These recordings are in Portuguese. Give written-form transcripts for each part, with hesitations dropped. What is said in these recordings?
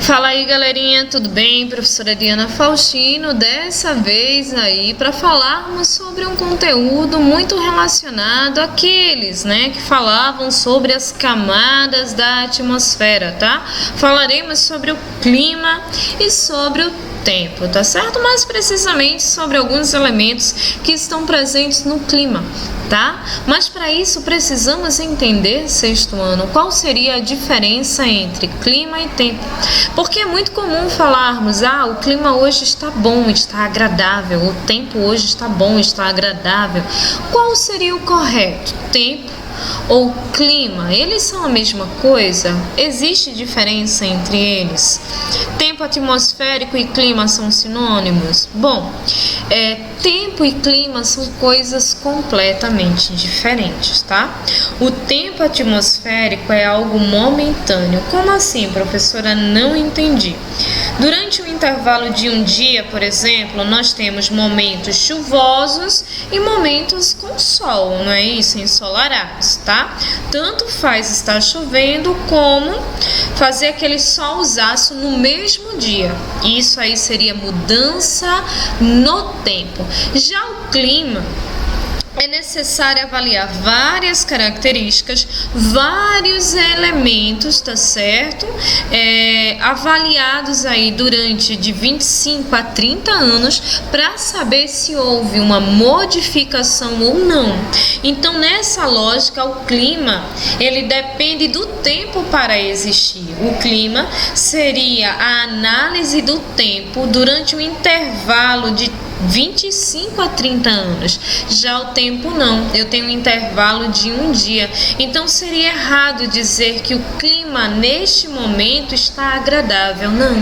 Fala aí, galerinha, tudo bem? Professora Diana Faustino, dessa vez aí para falarmos sobre um conteúdo muito relacionado àqueles, que falavam sobre as camadas da atmosfera, tá? Falaremos sobre o clima e sobre o tempo, tá certo? Mais precisamente sobre alguns elementos que estão presentes no clima, tá? Mas para isso precisamos entender, sexto ano, qual seria a diferença entre clima e tempo. Porque é muito comum falarmos, o clima hoje está bom, está agradável, o tempo hoje está bom, está agradável. Qual seria o correto? Tempo ou clima? Eles são a mesma coisa? Existe diferença entre eles? Tempo atmosférico e clima são sinônimos? Bom, tempo e clima são coisas completamente diferentes, tá? O tempo atmosférico é algo momentâneo. Como assim, professora? Não entendi. Durante o intervalo de um dia, por exemplo, nós temos momentos chuvosos e momentos com sol, não é isso? Ensolarados, tá? Tanto faz estar chovendo como fazer aquele solzaço no mesmo dia. Isso aí seria mudança no tempo. Já o clima, é necessário avaliar várias características, vários elementos, tá certo? Avaliados aí durante de 25 a 30 anos para saber se houve uma modificação ou não. Então, nessa lógica, o clima, ele depende do tempo para existir. O clima seria a análise do tempo durante um intervalo de 25 a 30 anos. Já o tempo não, eu tenho um intervalo de um dia. Então seria errado dizer que o clima neste momento está agradável. Não,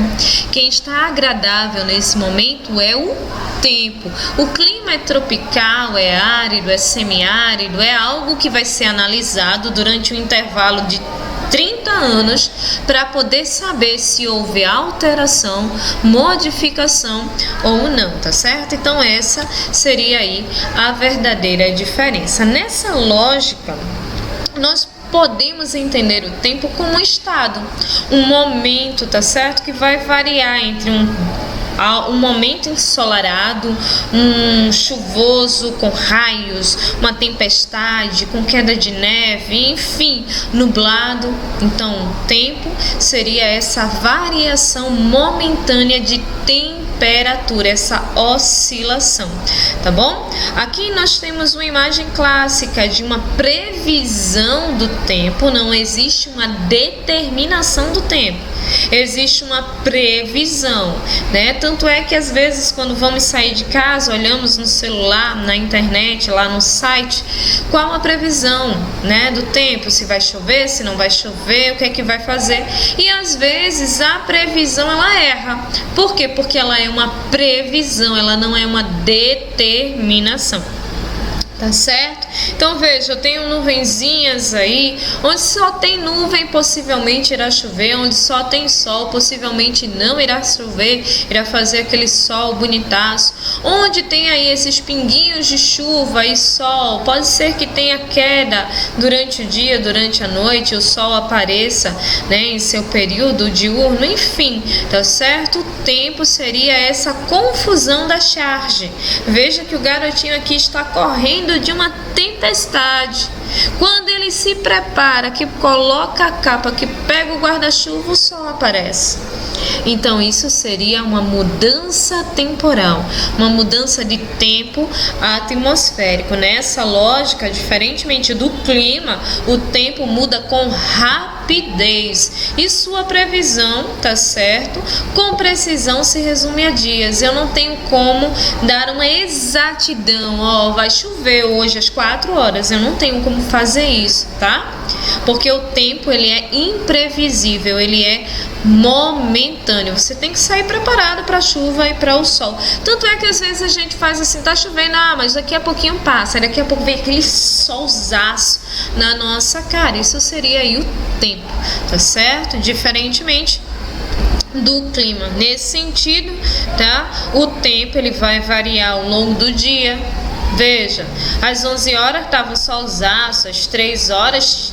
quem está agradável nesse momento é o tempo. O clima é tropical, é árido, é semiárido, é algo que vai ser analisado durante um intervalo de 30 anos para poder saber se houve alteração, modificação ou não, tá certo? Então essa seria aí a verdadeira diferença. Nessa lógica, nós podemos entender o tempo como um estado, um momento, tá certo? Que vai variar entre um momento ensolarado, um chuvoso com raios, uma tempestade com queda de neve, enfim, nublado. Então, tempo seria essa variação momentânea de temperatura, essa oscilação, tá bom? Aqui nós temos uma imagem clássica de uma previsão do tempo. Não existe uma determinação do tempo, existe uma previsão, Tanto é que às vezes quando vamos sair de casa, olhamos no celular, na internet, lá no site, qual a previsão, do tempo, se vai chover, se não vai chover, o que é que vai fazer. E às vezes a previsão ela erra. Por quê? Porque ela é uma previsão, ela não é uma determinação. Tá certo? Então veja, eu tenho nuvenzinhas aí, onde só tem nuvem possivelmente irá chover, onde só tem sol possivelmente não irá chover, irá fazer aquele sol bonitaço. Onde tem aí esses pinguinhos de chuva e sol, pode ser que tenha queda durante o dia, durante a noite, o sol apareça, em seu período diurno, enfim, tá certo? O tempo seria essa confusão da charge. Veja que o garotinho aqui está correndo de uma tempestade. Quando ele se prepara, que coloca a capa, que pega o guarda-chuva, o sol aparece. Então isso seria uma mudança temporal, uma mudança de tempo atmosférico. Nessa lógica, diferentemente do clima, o tempo muda com rapidez e sua previsão, tá certo? Com precisão se resume a dias. Eu não tenho como dar uma exatidão, vai chover hoje às 4 horas. Eu não tenho como fazer isso, tá? Porque o tempo ele é imprevisível, ele é momentâneo. Você tem que sair preparado para a chuva e para o sol. Tanto é que às vezes a gente faz assim, tá chovendo, mas daqui a pouquinho passa, daqui a pouco vem aquele solzaço na nossa cara. Isso seria aí o tempo, tá certo? Diferentemente do clima. Nesse sentido, tá? O tempo ele vai variar ao longo do dia, Veja, às 11 horas estava solzaço, às 3 horas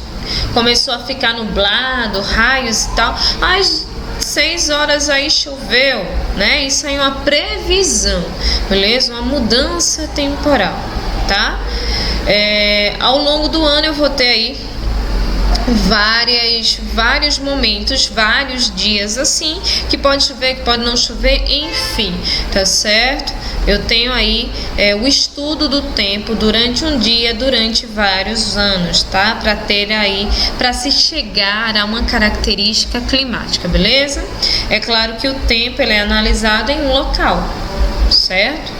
começou a ficar nublado, raios e tal. Às 6 horas aí choveu, né? Isso aí é uma previsão, beleza? Uma mudança temporal, tá? Ao longo do ano eu vou ter aí vários momentos, vários dias assim, que pode chover, que pode não chover, enfim, tá certo? Eu tenho aí o estudo do tempo durante um dia, durante vários anos, tá? Para ter aí, para se chegar a uma característica climática, beleza? É claro que o tempo ele é analisado em um local, certo?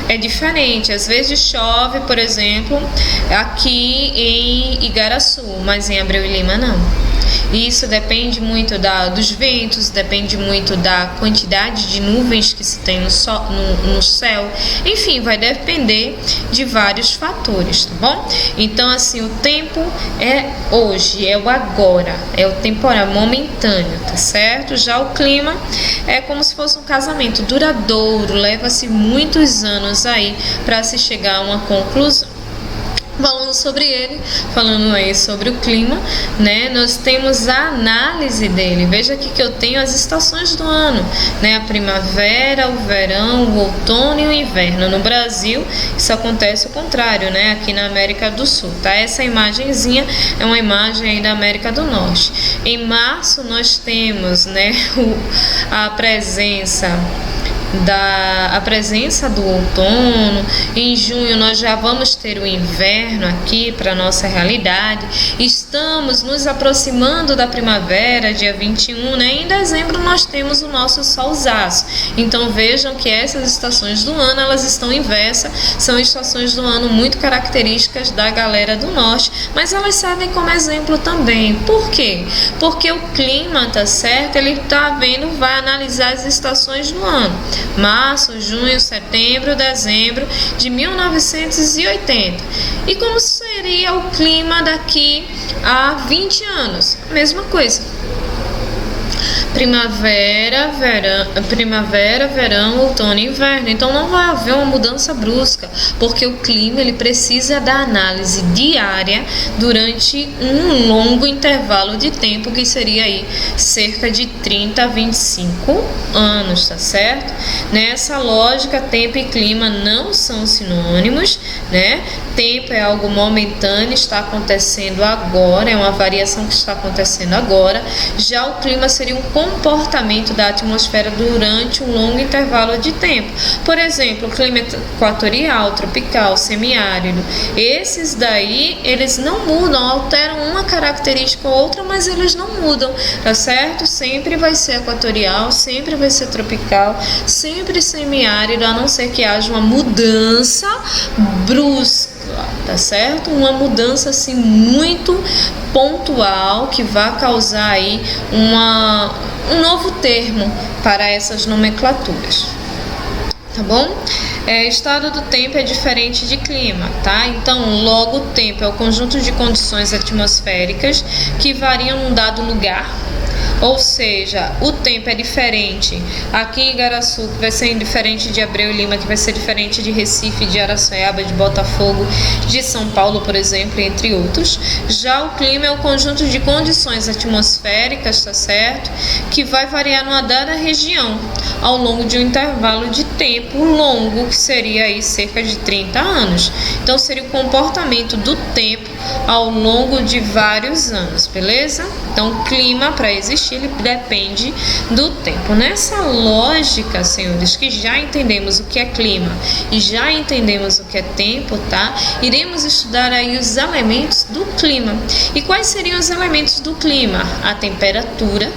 É diferente, às vezes chove, por exemplo, aqui em Igaraçu, mas em Abreu e Lima não. Isso depende muito dos ventos, depende muito da quantidade de nuvens que se tem no céu. Enfim, vai depender de vários fatores, tá bom? Então, assim, o tempo é hoje, é o agora, é o temporal, momentâneo, tá certo? Já o clima é como se fosse um casamento duradouro, leva-se muitos anos aí para se chegar a uma conclusão. Falando sobre ele, falando aí sobre o clima, né? Nós temos a análise dele. Veja aqui que eu tenho as estações do ano, né? A primavera, o verão, o outono e o inverno. No Brasil, isso acontece o contrário, né? Aqui na América do Sul, tá? Essa imagenzinha é uma imagem aí da América do Norte. Em março nós temos, né, a presença do outono. Em junho nós já vamos ter o inverno aqui para nossa realidade. Estamos nos aproximando da primavera, dia 21, né? Em dezembro nós temos o nosso solzaço. Então vejam que essas estações do ano elas estão inversas, são estações do ano muito características da galera do norte, mas elas servem como exemplo também. Por quê? Porque o clima, tá certo? Ele vai analisar as estações do ano. Março, junho, setembro, dezembro de 1980. E como seria o clima daqui a 20 anos? Mesma coisa. Primavera, verão, outono e inverno. Então não vai haver uma mudança brusca, porque o clima ele precisa da análise diária durante um longo intervalo de tempo, que seria aí cerca de 30 a 25 anos, tá certo? Nessa lógica, tempo e clima não são sinônimos, né? Tempo é algo momentâneo, está acontecendo agora, é uma variação que está acontecendo agora. Já o clima seria um comportamento da atmosfera durante um longo intervalo de tempo. Por exemplo, o clima equatorial, tropical, semiárido. Esses daí, eles não mudam, alteram uma característica ou outra, mas eles não mudam, tá certo? Sempre vai ser equatorial, sempre vai ser tropical, sempre semiárido, a não ser que haja uma mudança brusca, tá certo? Uma mudança assim muito pontual que vai causar aí um novo termo para essas nomenclaturas, tá bom? Estado do tempo é diferente de clima, tá? Então, logo o tempo é o conjunto de condições atmosféricas que variam num dado lugar. Ou seja, o tempo é diferente aqui em Igaraçu, que vai ser diferente de Abreu e Lima, que vai ser diferente de Recife, de Araçoiaba, de Botafogo, de São Paulo, por exemplo, entre outros. Já o clima é o conjunto de condições atmosféricas, tá certo? Que vai variar numa dada região ao longo de um intervalo de tempo longo, que seria aí cerca de 30 anos. Então, seria o comportamento do tempo ao longo de vários anos, beleza? Então, o clima, para existir, ele depende do tempo. Nessa lógica, senhores, que já entendemos o que é clima e já entendemos o que é tempo, tá? Iremos estudar aí os elementos do clima. E quais seriam os elementos do clima? A temperatura,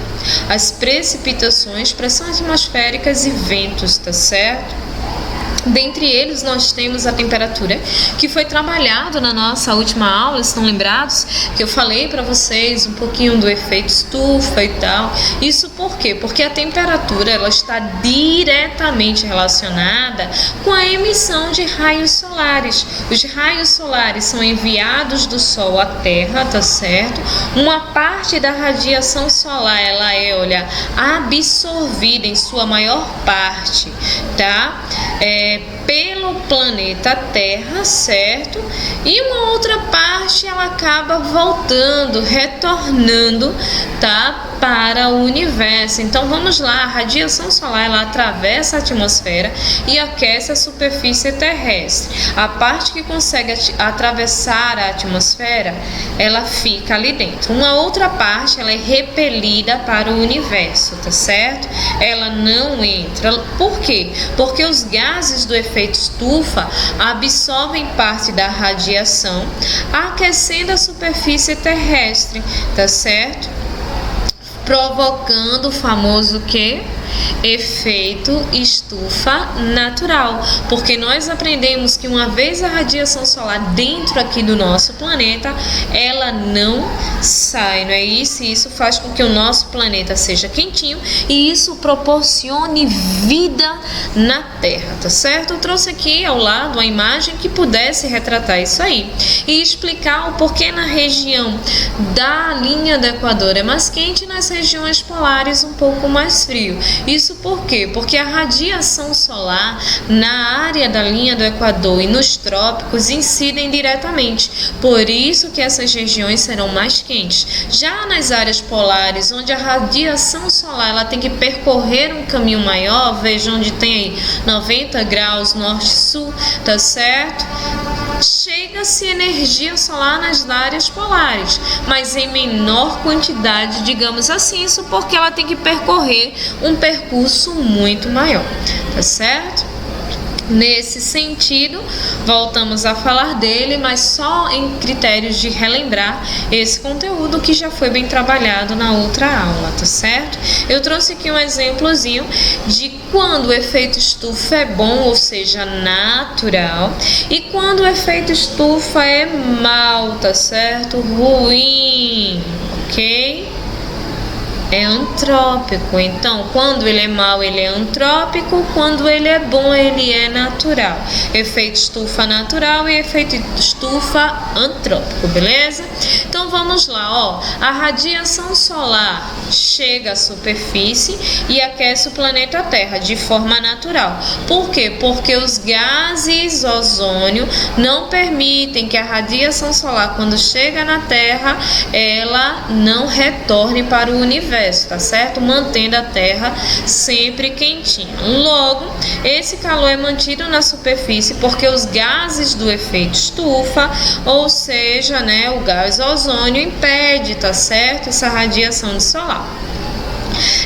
as precipitações, pressão atmosféricas e ventos, tá certo? Dentre eles, nós temos a temperatura, que foi trabalhado na nossa última aula, estão lembrados? Que eu falei para vocês um pouquinho do efeito estufa e tal. Isso por quê? Porque a temperatura ela está diretamente relacionada com a emissão de raios solares. Os raios solares são enviados do Sol à Terra, tá certo? Uma parte da radiação solar, ela é, absorvida em sua maior parte, tá? pelo planeta Terra, certo? E uma outra parte ela acaba voltando, retornando, tá? Para o universo. Então vamos lá, a radiação solar ela atravessa a atmosfera e aquece a superfície terrestre. A parte que consegue atravessar a atmosfera, ela fica ali dentro. Uma outra parte ela é repelida para o universo, tá certo? Ela não entra. Por quê? Porque os gases do efeito estufa absorvem parte da radiação, aquecendo a superfície terrestre, tá certo? Provocando o famoso que? Efeito estufa natural, porque nós aprendemos que uma vez a radiação solar dentro aqui do nosso planeta, ela não sai, não é isso? E isso faz com que o nosso planeta seja quentinho e isso proporcione vida na Terra, tá certo? Eu trouxe aqui ao lado a imagem que pudesse retratar isso aí e explicar o porquê na região da linha do Equador é mais quente e nas regiões polares um pouco mais frio. Isso por quê? Porque a radiação solar na área da linha do Equador e nos trópicos incidem diretamente. Por isso que essas regiões serão mais quentes. Já nas áreas polares, onde a radiação solar ela tem que percorrer um caminho maior, veja onde tem aí 90 graus norte-sul, tá certo? Chega-se energia solar nas áreas polares, mas em menor quantidade, digamos assim, isso porque ela tem que percorrer um percurso muito maior, tá certo? Nesse sentido, voltamos a falar dele, mas só em critérios de relembrar esse conteúdo que já foi bem trabalhado na outra aula, tá certo? Eu trouxe aqui um exemplozinho de quando o efeito estufa é bom, ou seja, natural, e quando o efeito estufa é mal, tá certo? Ruim, ok? É antrópico. Então, quando ele é mau, ele é antrópico. Quando ele é bom, ele é natural. Efeito estufa natural e efeito estufa antrópico, beleza? Então, vamos lá, ó. A radiação solar chega à superfície e aquece o planeta Terra de forma natural. Por quê? Porque os gases ozônio não permitem que a radiação solar, quando chega na Terra, ela não retorne para o universo, tá certo? Mantendo a Terra sempre quentinha. Logo, esse calor é mantido na superfície porque os gases do efeito estufa, ou seja, né, o gás ozônio impede, tá certo? Essa radiação solar.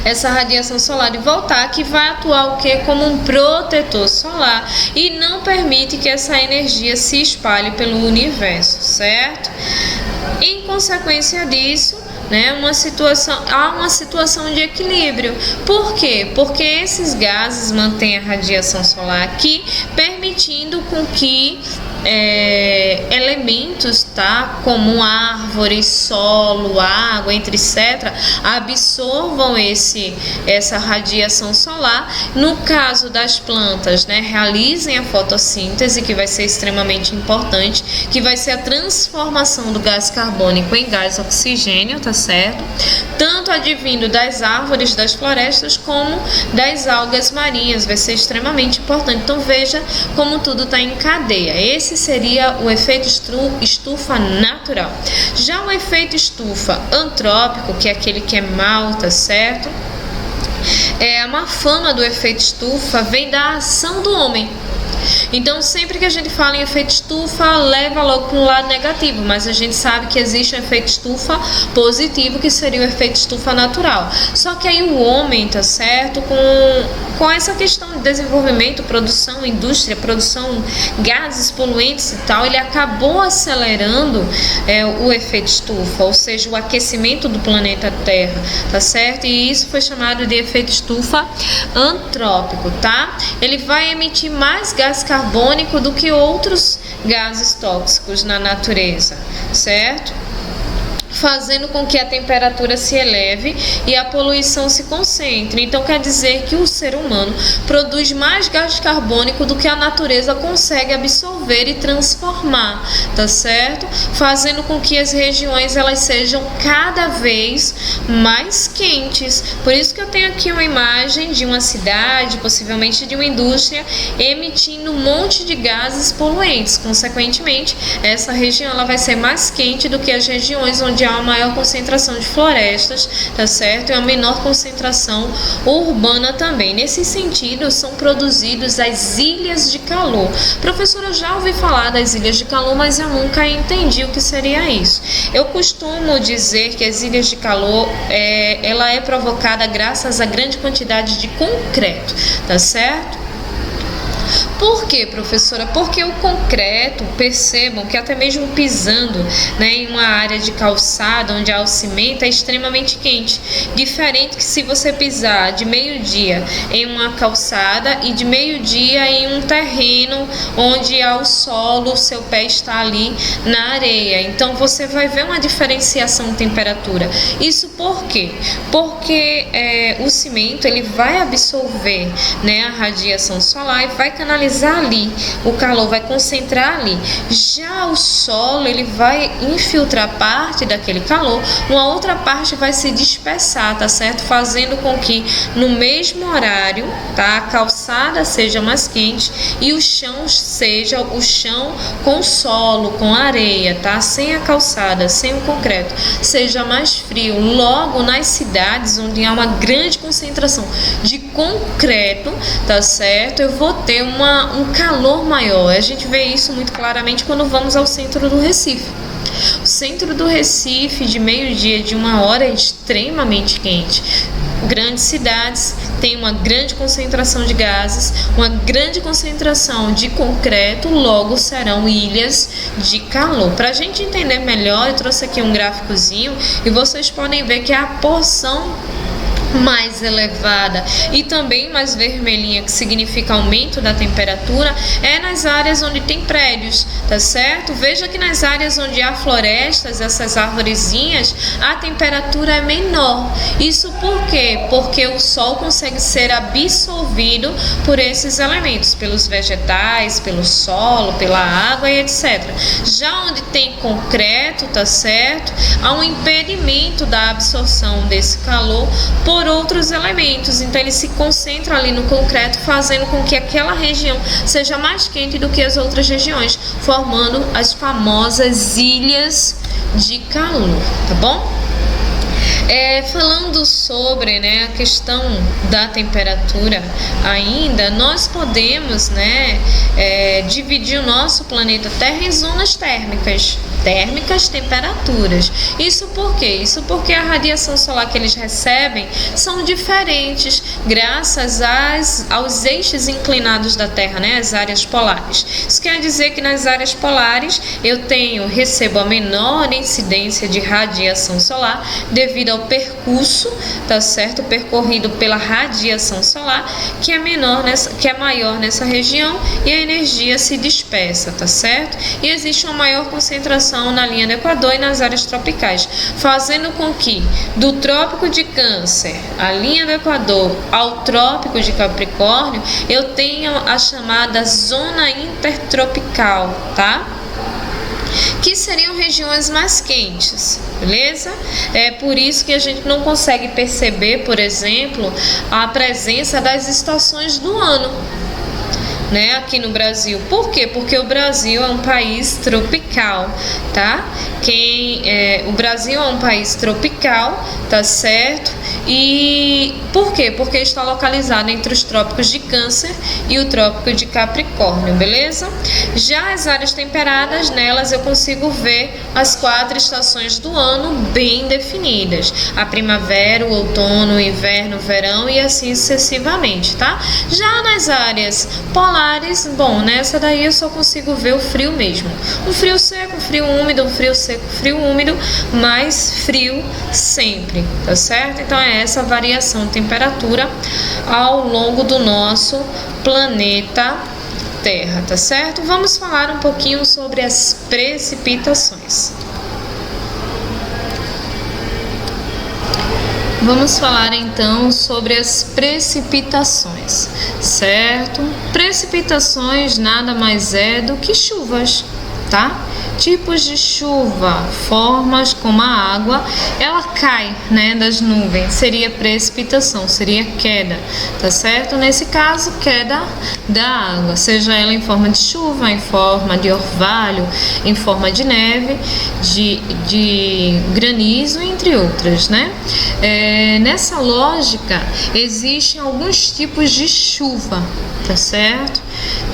Essa radiação solar de voltar que vai atuar o que? Como um protetor solar e não permite que essa energia se espalhe pelo universo, certo? Em consequência disso, né, há uma situação de equilíbrio. Por quê? Porque esses gases mantêm a radiação solar aqui, permitindo com que elementos, tá, como árvores, solo, água, etc., absorvam essa radiação solar. No caso das plantas, né, realizem a fotossíntese, que vai ser extremamente importante, que vai ser a transformação do gás carbônico em gás oxigênio, tá certo? Tanto advindo das árvores, das florestas, como das algas marinhas, vai ser extremamente importante. Então veja como tudo está em cadeia. Esse seria o efeito estufa natural. Já o efeito estufa antrópico, que é aquele que é mal, tá certo? A má fama do efeito estufa vem da ação do homem. Então, sempre que a gente fala em efeito estufa, leva logo para um lado negativo, mas a gente sabe que existe um efeito estufa positivo, que seria o efeito estufa natural. Só que aí o homem, tá certo, com essa questão de desenvolvimento, produção, indústria, produção, gases poluentes e tal, ele acabou acelerando o efeito estufa, ou seja, o aquecimento do planeta Terra, tá certo? E isso foi chamado de efeito estufa antrópico, tá? Ele vai emitir mais gás carbônico do que outros gases tóxicos na natureza, certo? fazendo com que a temperatura se eleve e a poluição se concentre. Então quer dizer que o ser humano produz mais gás carbônico do que a natureza consegue absorver e transformar, tá certo? Fazendo com que as regiões elas sejam cada vez mais quentes. Por isso que eu tenho aqui uma imagem de uma cidade, possivelmente de uma indústria, emitindo um monte de gases poluentes. Consequentemente, essa região ela vai ser mais quente do que as regiões onde há uma maior concentração de florestas, tá certo? E uma menor concentração urbana também. Nesse sentido, são produzidas as ilhas de calor. Professora, eu já ouvi falar das ilhas de calor, mas eu nunca entendi o que seria isso. Eu costumo dizer que as ilhas de calor, ela é provocada graças à grande quantidade de concreto, tá certo? Por quê, professora? Porque o concreto, percebam que até mesmo pisando, né, em uma área de calçada onde há o cimento é extremamente quente. Diferente que se você pisar de meio-dia em uma calçada e de meio-dia em um terreno onde há o solo, o seu pé está ali na areia. Então você vai ver uma diferenciação de temperatura. Isso por quê? Porque o cimento ele vai absorver, né, a radiação solar e vai canalizar ali, o calor vai concentrar ali. Já o solo ele vai infiltrar parte daquele calor, uma outra parte vai se dispersar, tá certo? Fazendo com que no mesmo horário, tá, a calçada seja mais quente e o chão seja o chão com solo, com areia, tá? Sem a calçada, sem o concreto, seja mais frio. Logo nas cidades onde há uma grande concentração de concreto, tá certo? Eu vou ter um calor maior. A gente vê isso muito claramente quando vamos ao centro do Recife. O centro do Recife, de meio-dia, de uma hora, é extremamente quente. Grandes cidades têm uma grande concentração de gases, uma grande concentração de concreto, logo serão ilhas de calor. Para a gente entender melhor, eu trouxe aqui um gráficozinho e vocês podem ver que a porção mais elevada e também mais vermelhinha, que significa aumento da temperatura, é nas áreas onde tem prédios, tá certo? Veja que nas áreas onde há florestas, essas arvorezinhas, a temperatura é menor. Isso por quê? Porque o sol consegue ser absorvido por esses elementos, pelos vegetais, pelo solo, pela água e etc. Já onde tem concreto, tá certo? Há um impedimento da absorção desse calor por outros elementos, então ele se concentra ali no concreto, fazendo com que aquela região seja mais quente do que as outras regiões, formando as famosas ilhas de calor, tá bom? Falando sobre, né, a questão da temperatura ainda, nós podemos, né, dividir o nosso planeta Terra em zonas térmicas, temperaturas. Isso por quê? Isso porque a radiação solar que eles recebem são diferentes graças aos eixos inclinados da Terra, né, as áreas polares. Isso quer dizer que nas áreas polares eu recebo a menor incidência de radiação solar devido ao percurso, tá certo, percorrido pela radiação solar, que é maior nessa região, e a energia se dispersa, tá certo? E existe uma maior concentração na linha do Equador e nas áreas tropicais, fazendo com que do trópico de Câncer, a linha do Equador, ao trópico de Capricórnio, eu tenha a chamada zona intertropical, tá? Que seriam regiões mais quentes, beleza? É por isso que a gente não consegue perceber, por exemplo, a presença das estações do ano, né, aqui no Brasil. Por quê? Porque o Brasil é um país tropical, tá? O Brasil é um país tropical, tá certo? E por quê? Porque está localizado entre os trópicos de Câncer e o trópico de Capricórnio, beleza? Já as áreas temperadas, nelas eu consigo ver as 4 estações do ano bem definidas: a primavera, o outono, o inverno, o verão e assim sucessivamente, tá? Já nas áreas polares, bom, nessa daí eu só consigo ver o frio mesmo. Um frio seco, um frio úmido, um frio seco, frio úmido, mais frio sempre, tá certo? Então é essa variação de temperatura ao longo do nosso planeta Terra, tá certo? Vamos falar um pouquinho sobre as precipitações. Vamos falar então sobre as precipitações, certo? Precipitações nada mais é do que chuvas, tá? Tipos de chuva, formas como a água, ela cai, né, das nuvens, seria precipitação, seria queda, tá certo? Nesse caso, queda da água, seja ela em forma de chuva, em forma de orvalho, em forma de neve, de granizo, entre outras, né? Nessa lógica, existem alguns tipos de chuva, tá certo?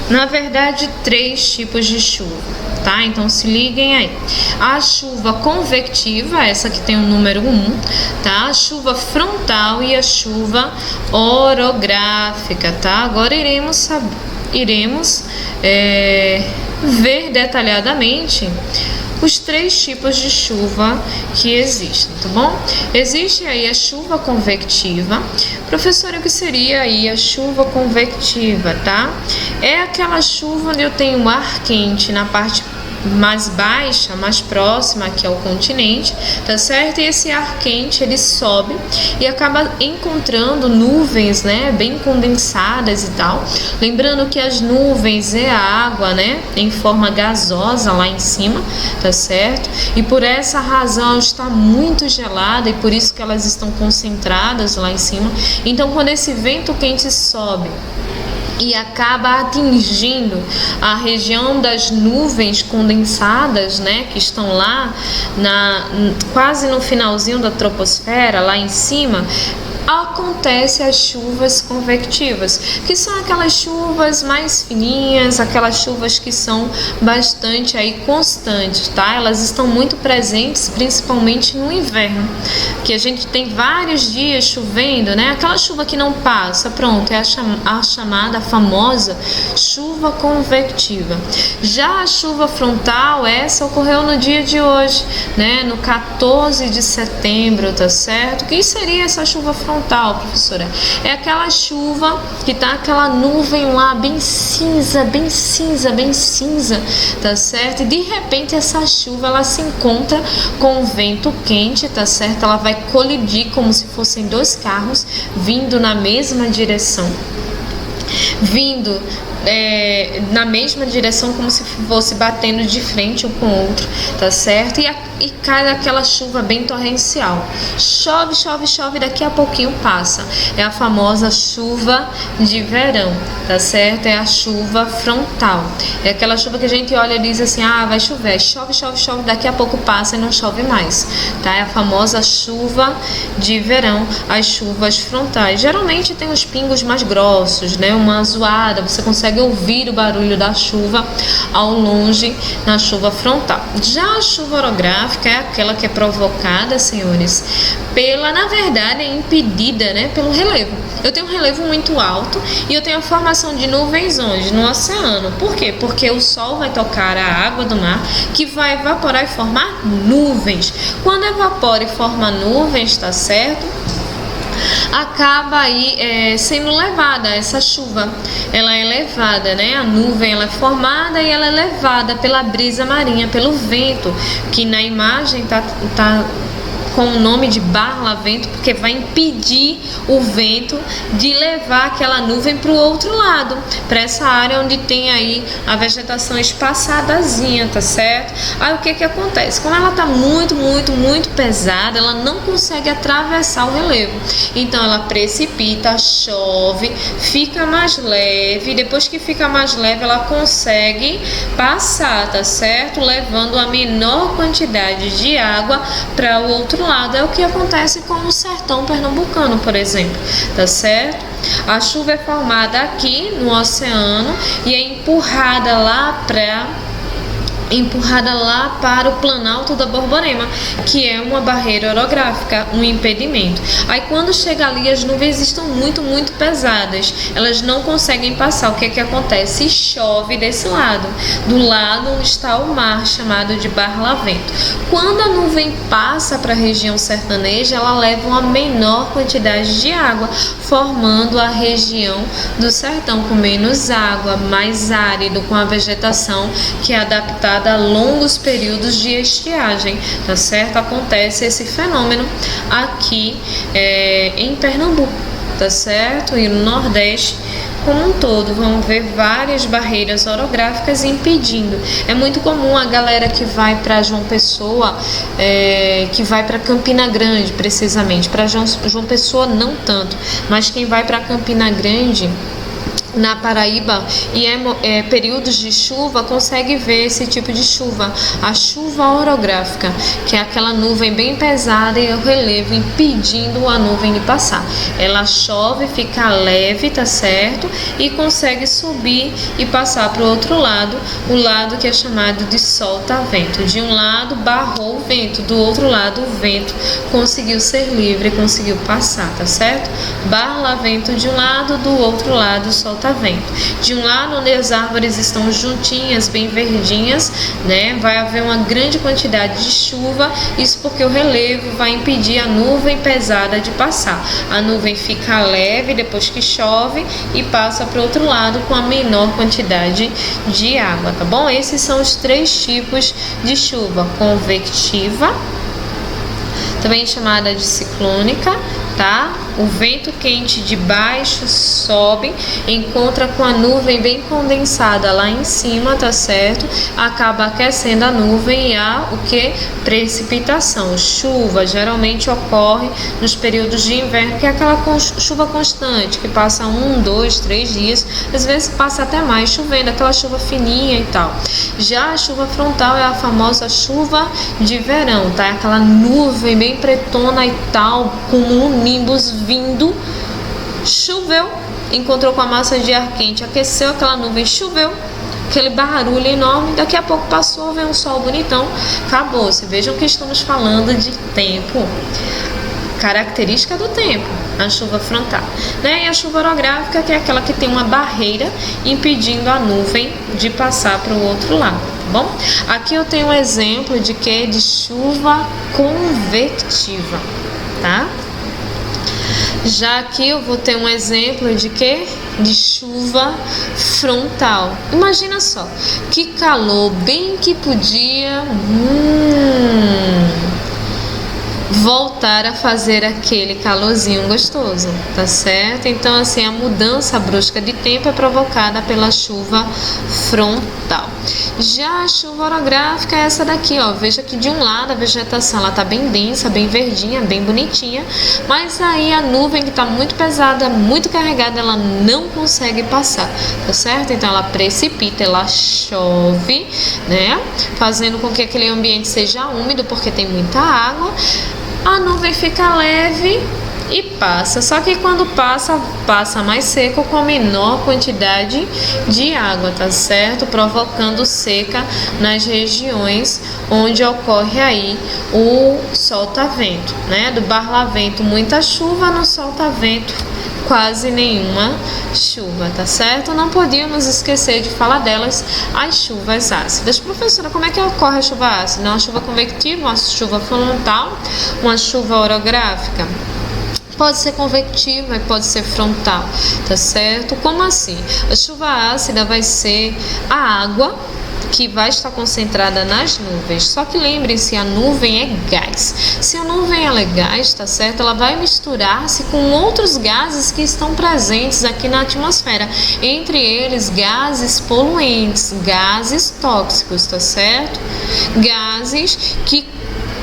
Na verdade, 3 tipos de chuva. Tá? Então se liguem aí. A chuva convectiva, essa que tem o número 1, tá? A chuva frontal e a chuva orográfica, tá? Agora iremos ver detalhadamente os 3 tipos de chuva que existem, tá bom? Existe aí a chuva convectiva. Professora, o que seria aí a chuva convectiva, tá? É aquela chuva onde eu tenho ar quente na parte mais baixa, mais próxima aqui ao continente, tá certo? E esse ar quente, ele sobe e acaba encontrando nuvens, né, bem condensadas e tal. Lembrando que as nuvens é a água, né, em forma gasosa lá em cima, tá certo? E por essa razão está muito gelada e por isso que elas estão concentradas lá em cima. Então, quando esse vento quente sobe e acaba atingindo a região das nuvens condensadas, né, que estão lá quase no finalzinho da troposfera, lá em cima, acontece as chuvas convectivas, que são aquelas chuvas mais fininhas, aquelas chuvas que são bastante aí constantes, tá? Elas estão muito presentes, principalmente no inverno, que a gente tem vários dias chovendo, né? Aquela chuva que não passa, pronto, é a chamada, a famosa chuva convectiva. Já a chuva frontal, essa ocorreu no dia de hoje, né? No 14 de setembro, tá certo? O que seria essa chuva frontal, professora? É aquela chuva que tá aquela nuvem lá bem cinza, bem cinza, bem cinza, tá certo? E de repente essa chuva ela se encontra com um vento quente, tá certo? Ela vai colidir como se fossem 2 carros vindo na mesma direção. Na mesma direção, como se fosse batendo de frente um com o outro, tá certo? E cai aquela chuva bem torrencial. Chove, chove, chove, daqui a pouquinho passa. É a famosa chuva de verão, tá certo? É a chuva frontal. É aquela chuva que a gente olha e diz assim, vai chover. Chove, chove, chove, daqui a pouco passa e não chove mais, tá? É a famosa chuva de verão, as chuvas frontais. Geralmente tem os pingos mais grossos, né? Uma zoada, você consegue ouvir o barulho da chuva ao longe na chuva frontal. Já a chuva orográfica é aquela que é provocada, senhores, na verdade é impedida, né, pelo relevo. Eu tenho um relevo muito alto e eu tenho a formação de nuvens onde? No oceano. Por quê? Porque o sol vai tocar a água do mar que vai evaporar e formar nuvens. Quando evapora e forma nuvens, tá certo? Acaba aí sendo levada essa chuva, ela é levada, né? A nuvem ela é formada e ela é levada pela brisa marinha, pelo vento, que na imagem tá com o nome de barlavento, porque vai impedir o vento de levar aquela nuvem para o outro lado, para essa área onde tem aí a vegetação espaçadazinha, tá certo? Aí o que acontece? Como ela tá muito, muito, muito pesada, ela não consegue atravessar o relevo, então ela precipita, chove, fica mais leve, depois que fica mais leve ela consegue passar, tá certo? Levando a menor quantidade de água para o outro lado. É o que acontece com o sertão pernambucano, por exemplo, tá certo? A chuva é formada aqui no oceano e é empurrada lá para o Planalto da Borborema, que é uma barreira orográfica, um impedimento. Aí quando chega ali, as nuvens estão muito, muito pesadas, elas não conseguem passar. O que acontece? Chove desse lado, do lado onde está o mar, chamado de barlavento. Quando a nuvem passa para a região sertaneja, ela leva uma menor quantidade de água, formando a região do sertão com menos água, mais árido, com a vegetação que é adaptada associada a longos períodos de estiagem, tá certo? Acontece esse fenômeno aqui em Pernambuco, tá certo? E no Nordeste como um todo, vão ver várias barreiras orográficas impedindo. É muito comum a galera que vai para João Pessoa, que vai para Campina Grande, precisamente. Para João Pessoa não tanto, mas quem vai para Campina Grande, na Paraíba, e períodos de chuva, consegue ver esse tipo de chuva, a chuva orográfica, que é aquela nuvem bem pesada e o relevo impedindo a nuvem de passar. Ela chove, fica leve, tá certo? E consegue subir e passar para o outro lado, o lado que é chamado de solta-vento. De um lado barrou o vento, do outro lado o vento conseguiu ser livre, conseguiu passar, tá certo? Barla-vento de um lado, do outro lado solta-vento. De um lado, onde as árvores estão juntinhas, bem verdinhas, né, vai haver uma grande quantidade de chuva, isso porque o relevo vai impedir a nuvem pesada de passar. A nuvem fica leve depois que chove e passa para o outro lado com a menor quantidade de água, tá bom? Esses são os 3 tipos de chuva: convectiva, também chamada de ciclônica, tá? O vento quente de baixo sobe, encontra com a nuvem bem condensada lá em cima, tá certo? Acaba aquecendo a nuvem e há o que? Precipitação. Chuva geralmente ocorre nos períodos de inverno, que é aquela chuva constante, que passa 1, 2, 3 dias, às vezes passa até mais chovendo, aquela chuva fininha e tal. Já a chuva frontal é a famosa chuva de verão, tá? É aquela nuvem bem pretona e tal, com um nimbus vindo, choveu, encontrou com a massa de ar quente, aqueceu aquela nuvem, choveu, aquele barulho enorme, daqui a pouco passou, veio um sol bonitão, acabou-se. Vejam que estamos falando de tempo, característica do tempo, a chuva frontal, né? E a chuva orográfica, que é aquela que tem uma barreira impedindo a nuvem de passar para o outro lado, tá bom? Aqui eu tenho um exemplo de que? De chuva convectiva, tá? Já aqui eu vou ter um exemplo de quê? De chuva frontal. Imagina só, que calor, bem que podia voltar a fazer aquele calorzinho gostoso, tá certo? Então, assim, a mudança brusca de tempo é provocada pela chuva frontal. Já a chuva orográfica é essa daqui, ó. Veja que de um lado a vegetação ela tá bem densa, bem verdinha, bem bonitinha, mas aí a nuvem que tá muito pesada, muito carregada, ela não consegue passar, tá certo? Então ela precipita, ela chove, né? Fazendo com que aquele ambiente seja úmido, porque tem muita água. A nuvem fica leve e passa, só que quando passa mais seco, com a menor quantidade de água, tá certo? Provocando seca nas regiões onde ocorre aí o solta-vento, né? Do barlavento muita chuva, no solta-vento quase nenhuma chuva, tá certo? Não podíamos esquecer de falar delas, as chuvas ácidas. Professora, como é que ocorre a chuva ácida? Uma chuva convectiva, uma chuva frontal, uma chuva orográfica? Pode ser convectiva e pode ser frontal, tá certo? Como assim? A chuva ácida vai ser a água que vai estar concentrada nas nuvens. Só que lembrem-se, a nuvem é gás. Se a nuvem é gás, tá certo? Ela vai misturar-se com outros gases que estão presentes aqui na atmosfera. Entre eles, gases poluentes, gases tóxicos, tá certo? Gases que,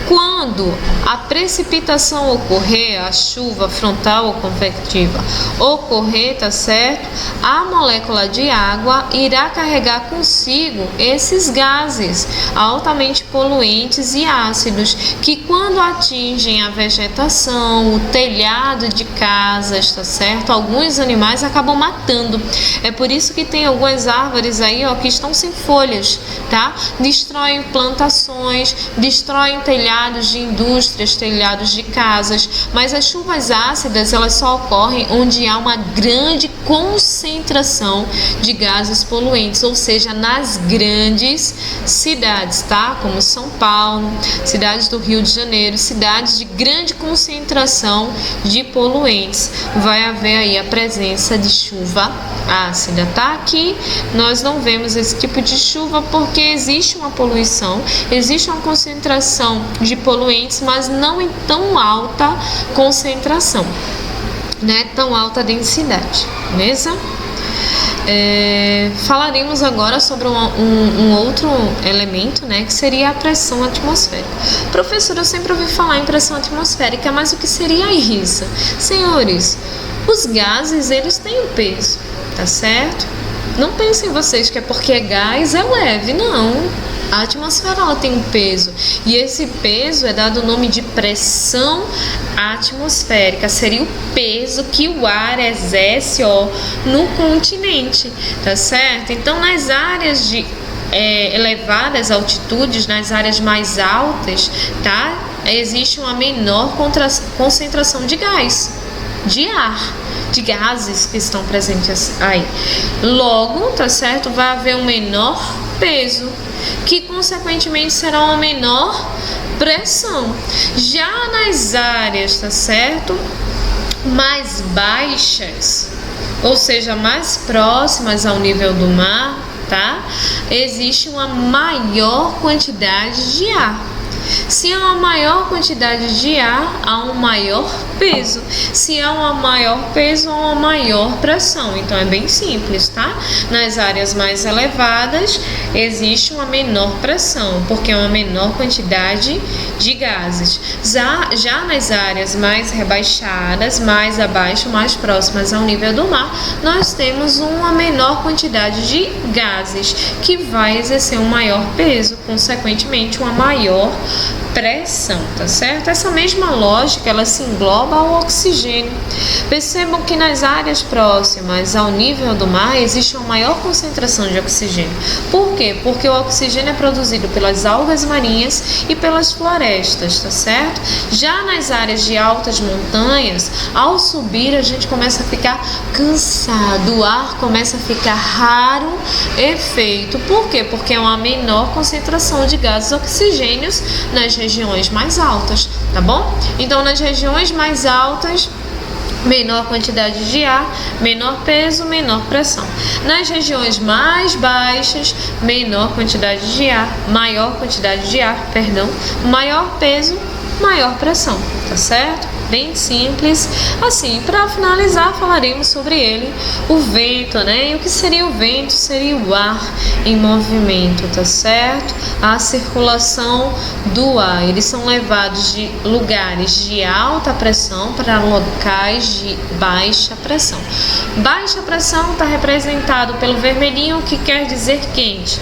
quando a precipitação ocorrer, a chuva frontal ou convectiva ocorrer, tá certo? A molécula de água irá carregar consigo esses gases altamente poluentes e ácidos, que quando atingem a vegetação, o telhado de casas, tá certo? Alguns animais acabam matando. É por isso que tem algumas árvores aí, ó, que estão sem folhas, tá? Destroem plantações, destroem telhados telhados de indústrias, telhados de casas, mas as chuvas ácidas elas só ocorrem onde há uma grande concentração de gases poluentes, ou seja, nas grandes cidades, tá? Como São Paulo, cidades do Rio de Janeiro, cidades de grande concentração de poluentes, vai haver aí a presença de chuva ácida, tá? Aqui nós não vemos esse tipo de chuva porque existe uma poluição, existe uma concentração de poluentes, mas não em tão alta concentração, né? Tão alta densidade, beleza? Falaremos agora sobre um outro elemento, né, que seria a pressão atmosférica. Professor, eu sempre ouvi falar em pressão atmosférica, mas o que seria isso? Senhores, os gases, eles têm um peso, tá certo? Não pensem vocês que é porque é gás, é leve, não. A atmosfera ela tem um peso e esse peso é dado o nome de pressão atmosférica, seria o peso que o ar exerce no continente, tá certo? Então, nas áreas de elevadas altitudes, nas áreas mais altas, tá? Existe uma menor concentração de gás, de ar, de gases que estão presentes aí. Logo, tá certo? Vai haver um menor peso, que consequentemente será uma menor pressão. Já nas áreas, tá certo, mais baixas, ou seja, mais próximas ao nível do mar, tá? Existe uma maior quantidade de ar. Se há uma maior quantidade de ar, há um maior peso. Se há um maior peso, há uma maior pressão. Então é bem simples, tá? Nas áreas mais elevadas existe uma menor pressão, porque é uma menor quantidade de gases. Já nas áreas mais rebaixadas, mais abaixo, mais próximas ao nível do mar, nós temos uma menor quantidade de gases, que vai exercer um maior peso, consequentemente uma maior pressão, tá certo? Essa mesma lógica, ela se engloba ao oxigênio. Percebam que nas áreas próximas ao nível do mar existe uma maior concentração de oxigênio. Por quê? Porque o oxigênio é produzido pelas algas marinhas e pelas florestas, tá certo? Já nas áreas de altas montanhas, ao subir a gente começa a ficar cansado, o ar começa a ficar raro efeito. Por quê? Porque é uma menor concentração de gases oxigênios nas regiões mais altas, tá bom? Então, nas regiões mais altas, menor quantidade de ar, menor peso, menor pressão. Nas regiões mais baixas, menor quantidade de ar, maior quantidade de ar, maior peso, maior pressão, tá certo? Bem simples. Assim, para finalizar, falaremos sobre ele, o vento, né? E o que seria o vento? Seria o ar em movimento, tá certo? A circulação do ar. Eles são levados de lugares de alta pressão para locais de baixa pressão. Baixa pressão está representado pelo vermelhinho, que quer dizer quente.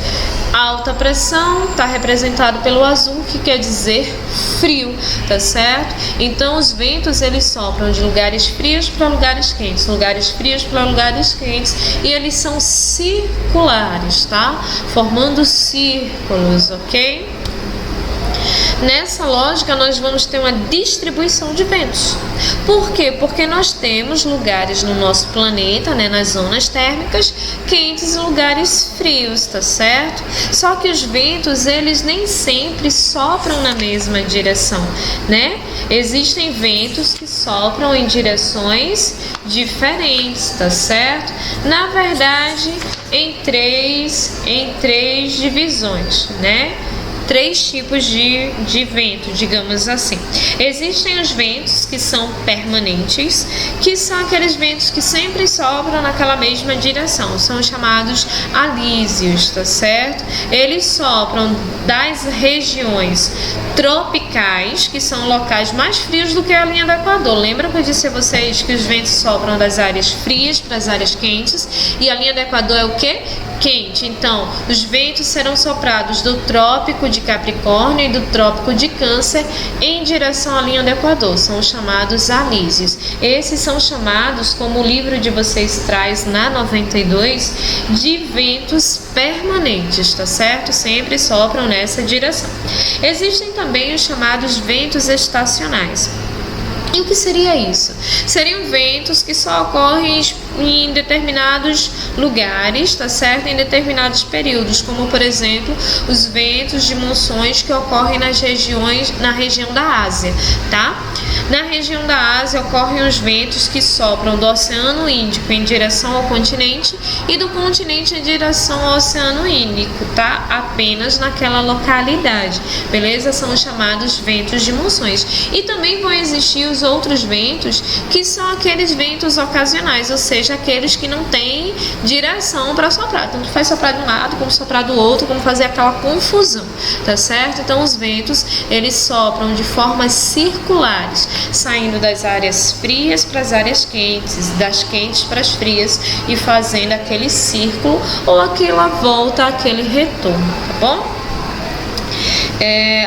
Alta pressão está representado pelo azul, que quer dizer frio, tá certo? Então, os ventos, eles sopram de lugares frios para lugares quentes, lugares frios para lugares quentes, e eles são circulares, tá? Formando círculos, ok? Nessa lógica, nós vamos ter uma distribuição de ventos. Por quê? Porque nós temos lugares no nosso planeta, né, nas zonas térmicas, quentes e lugares frios, tá certo? Só que os ventos, eles nem sempre sopram na mesma direção, né? Existem ventos que sopram em direções diferentes, tá certo? Na verdade, em três divisões, né? 3 tipos de vento, digamos assim. Existem os ventos que são permanentes, que são aqueles ventos que sempre sopram naquela mesma direção, são chamados alísios, tá certo? Eles sopram das regiões tropicais, que são locais mais frios do que a linha do Equador. Lembra que eu disse a vocês que os ventos sopram das áreas frias para as áreas quentes, e a linha do Equador é o quê? quente. Então, os ventos serão soprados do trópico de Capricórnio e do trópico de Câncer em direção à linha do Equador. São os chamados alísios. Esses são chamados, como o livro de vocês traz na 92, de ventos permanentes, tá certo? Sempre sopram nessa direção. Existem também os chamados ventos estacionais. E o que seria isso? Seriam ventos que só ocorrem em determinados lugares, tá certo? Em determinados períodos, como por exemplo, os ventos de monções que ocorrem na região da Ásia, tá? Na região da Ásia ocorrem os ventos que sopram do Oceano Índico em direção ao continente e do continente em direção ao Oceano Índico, tá? Apenas naquela localidade, beleza? São os chamados ventos de monções. E também vão existir os outros ventos, que são aqueles ventos ocasionais, ou seja, aqueles que não têm direção para soprar. Tanto faz soprar de um lado, como soprar do outro, como fazer aquela confusão, tá certo? Então, os ventos, eles sopram de formas circulares, saindo das áreas frias para as áreas quentes, das quentes para as frias, e fazendo aquele círculo ou aquela volta, aquele retorno, tá bom?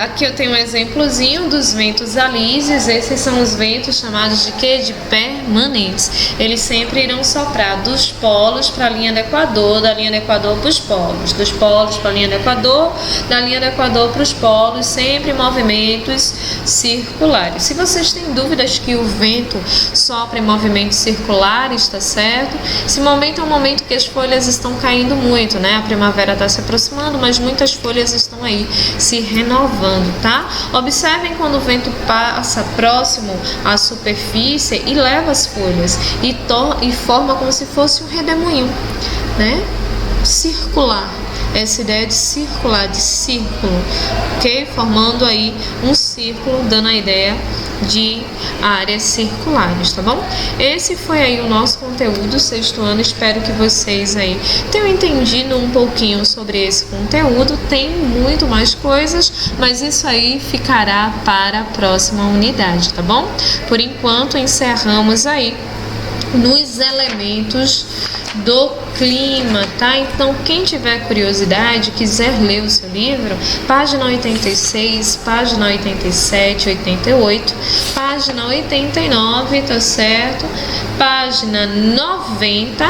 Aqui eu tenho um exemplozinho dos ventos alísios. Esses são os ventos chamados de quê? De permanentes. Eles sempre irão soprar dos polos para a linha do Equador, da linha do Equador para os polos, dos polos para a linha do Equador, da linha do Equador para os polos, sempre movimentos circulares. Se vocês têm dúvidas que o vento sopra em movimentos circulares, tá certo? Esse momento é um momento que as folhas estão caindo muito, né? A primavera está se aproximando, mas muitas folhas estão aí se renovando, tá? Observem quando o vento passa próximo à superfície e leva as folhas e forma como se fosse um redemoinho, né? Circular. Essa ideia de circular, de círculo, ok? Formando aí um círculo, dando a ideia de áreas circulares, tá bom? Esse foi aí o nosso conteúdo sexto ano. Espero que vocês aí tenham entendido um pouquinho sobre esse conteúdo. Tem muito mais coisas, mas isso aí ficará para a próxima unidade, tá bom? Por enquanto, encerramos aí nos elementos do clima, tá? Então, quem tiver curiosidade, quiser ler o seu livro, página 86, página 87, 88, página 89, tá certo? Página 90,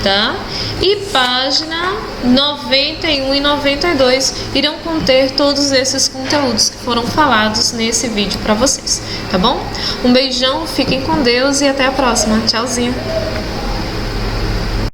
tá? E página 91 e 92 irão conter todos esses conteúdos que foram falados nesse vídeo para vocês, tá bom? Um beijão, fiquem com Deus e até a próxima. Tchauzinho!